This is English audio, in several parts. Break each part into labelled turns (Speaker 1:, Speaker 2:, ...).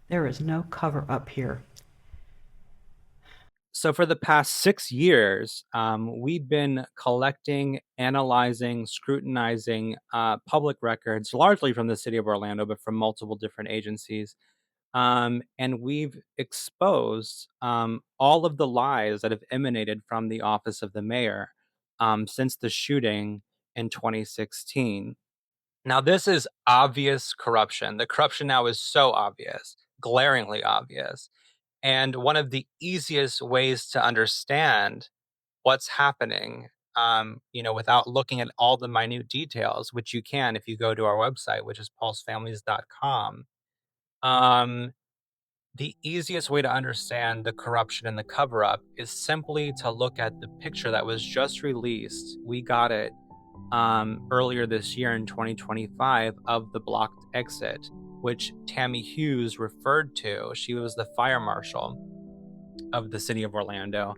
Speaker 1: There is no cover up here.
Speaker 2: So for the past 6 years, we've been collecting, analyzing, scrutinizing public records, largely from the city of Orlando, but from multiple different agencies. And we've exposed all of the lies that have emanated from the office of the mayor since the shooting in 2016. Now, this is obvious corruption. The corruption now is so obvious, glaringly obvious. And one of the easiest ways to understand what's happening, without looking at all the minute details, which you can if you go to our website, which is pulsefamilies.com. Um, the easiest way to understand the corruption and the cover up is simply to look at the picture that was just released. We got it earlier this year in 2025 of the blocked exit, which Tammy Hughes referred to. She was the fire marshal of the city of Orlando.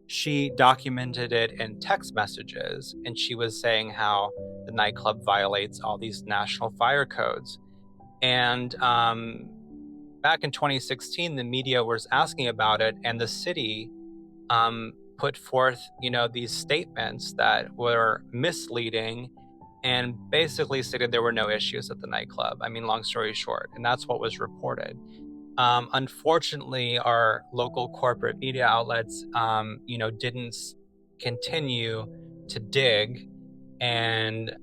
Speaker 2: She documented it in text messages, and she was saying how the nightclub violates all these national fire codes. And back in 2016, the media was asking about it, and the city put forth, these statements that were misleading and basically stated there were no issues at the nightclub. I mean, long story short, and that's what was reported. Unfortunately, our local corporate media outlets, didn't continue to dig and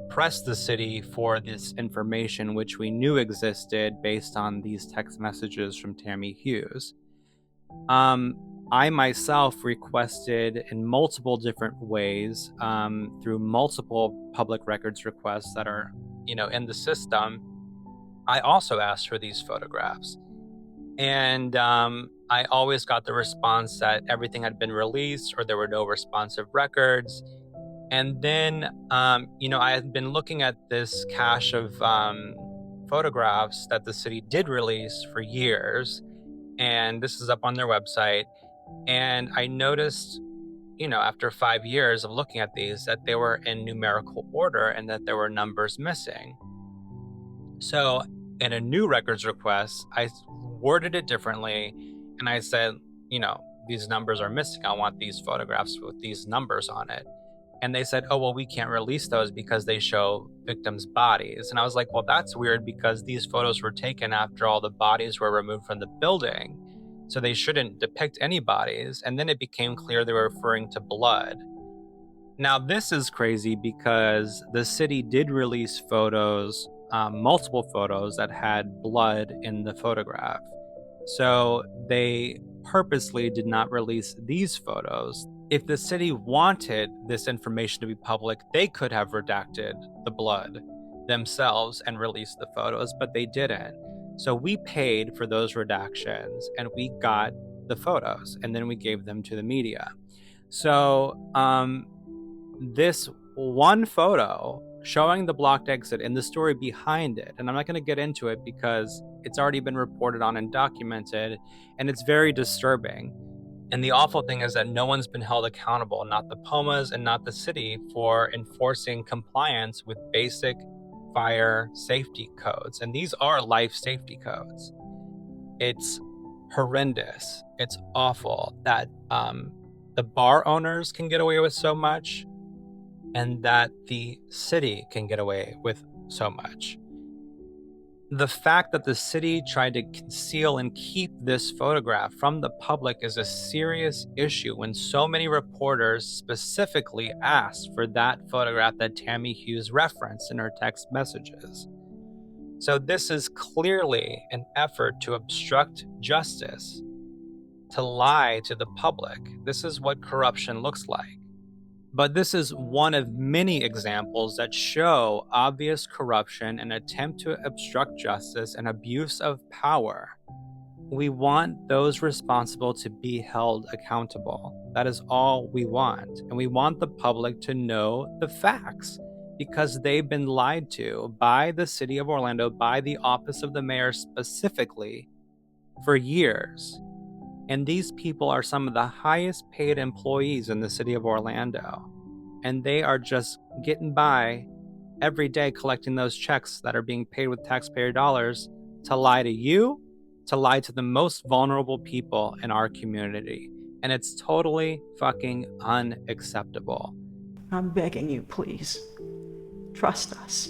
Speaker 2: press the city for this information, which we knew existed based on these text messages from Tammy Hughes. Um, I myself requested in multiple different ways through multiple public records requests that are, in the system. I also asked for these photographs. And I always got the response that everything had been released or there were no responsive records. And then, I had been looking at this cache of photographs that the city did release for years. And this is up on their website. And I noticed, after 5 years of looking at these, that they were in numerical order and that there were numbers missing. So, in a new records request, I worded it differently and I said, these numbers are missing. I want these photographs with these numbers on it. And they said, oh, well, we can't release those because they show victims' bodies. And I was like, well, that's weird because these photos were taken after all the bodies were removed from the building. So they shouldn't depict any bodies. And then it became clear they were referring to blood. Now, this is crazy because the city did release photos, multiple photos that had blood in the photograph. So they purposely did not release these photos. If the city wanted this information to be public, they could have redacted the blood themselves and released the photos, but they didn't. So we paid for those redactions and we got the photos and then we gave them to the media. So this one photo showing the blocked exit and the story behind it, and I'm not going to get into it because it's already been reported on and documented, and it's very disturbing. And the awful thing is that no one's been held accountable, not the Pumas and not the city, for enforcing compliance with basic fire safety codes. And these are life safety codes. It's horrendous. It's awful that the bar owners can get away with so much and that the city can get away with so much. The fact that the city tried to conceal and keep this photograph from the public is a serious issue when so many reporters specifically asked for that photograph that Tammy Hughes referenced in her text messages. So this is clearly an effort to obstruct justice, to lie to the public. This is what corruption looks like. But this is one of many examples that show obvious corruption and attempt to obstruct justice and abuse of power. We want those responsible to be held accountable. That is all we want. And we want the public to know the facts because they've been lied to by the city of Orlando, by the office of the mayor specifically, for years. And these people are some of the highest paid employees in the city of Orlando. And they are just getting by every day collecting those checks that are being paid with taxpayer dollars to lie to you to lie to the most vulnerable people in our community. And it's totally fucking unacceptable.
Speaker 1: I'm begging you, please. Trust us.